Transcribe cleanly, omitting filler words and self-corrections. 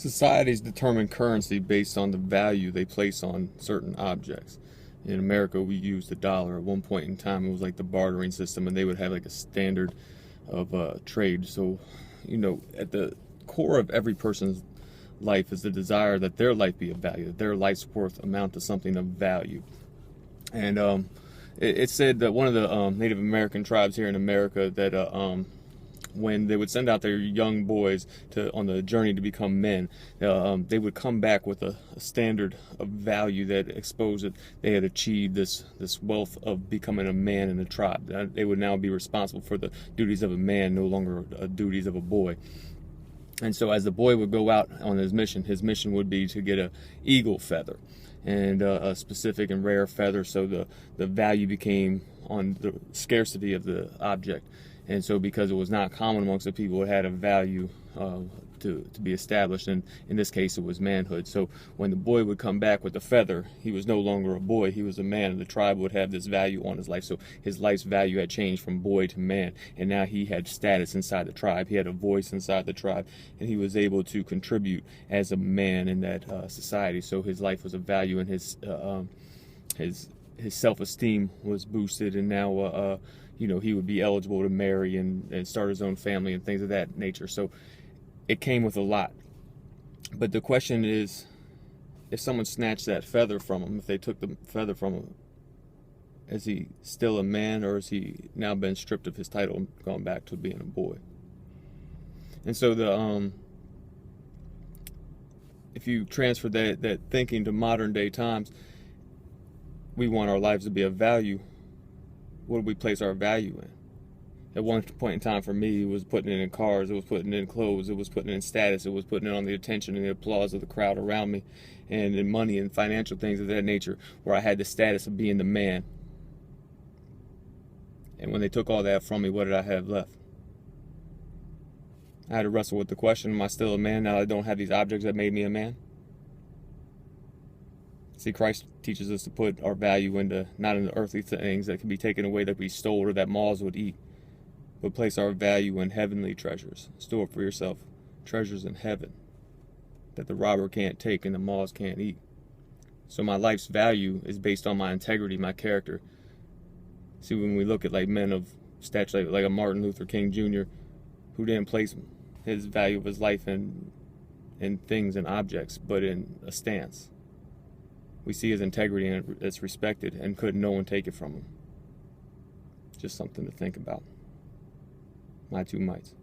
Societies determine currency based on the value they place on certain objects. In America, we used the dollar. At one point in time, it was like the bartering system, and they would have like a standard of trade. So, at the core of every person's life is the desire that their life be of value, that their life's worth amount to something of value. And it said that one of the Native American tribes here in America that when they would send out their young boys on the journey to become men, they would come back with a standard of value that exposed that they had achieved this wealth of becoming a man in the tribe. They would now be responsible for the duties of a man, no longer duties of a boy. And so as the boy would go out on his mission would be to get an eagle feather, and a specific and rare feather, so the value became on the scarcity of the object. And so because it was not common amongst the people, it had a value to be established, and in this case it was manhood. So when the boy would come back with the feather, he was no longer a boy, he was a man, and the tribe would have this value on his life. So his life's value had changed from boy to man, and now he had status inside the tribe, he had a voice inside the tribe, and he was able to contribute as a man in that society. So his life was of value, and his self-esteem was boosted, and now he would be eligible to marry and start his own family and things of that nature. So it came with a lot. But the question is, if someone snatched that feather from him, if they took the feather from him, is he still a man, or has he now been stripped of his title and gone back to being a boy? And so if you transfer that thinking to modern day times, we want our lives to be of value. What do we place our value in? At one point in time for me, it was putting it in cars, it was putting it in clothes, it was putting it in status, it was putting it on the attention and the applause of the crowd around me, and in money and financial things of that nature, where I had the status of being the man. And when they took all that from me, what did I have left? I had to wrestle with the question, am I still a man now that I don't have these objects that made me a man? See, Christ teaches us to put our value into not in the earthly things that can be taken away, that we stole or that moths would eat, but place our value in heavenly treasures. Store up for yourself treasures in heaven that the robber can't take and the moths can't eat. So my life's value is based on my integrity, my character. See, when we look at like men of stature, like a Martin Luther King Jr., who didn't place his value of his life in things and objects, but in a stance. We see his integrity, and it's respected, and could no one take it from him. Just something to think about. My two mites.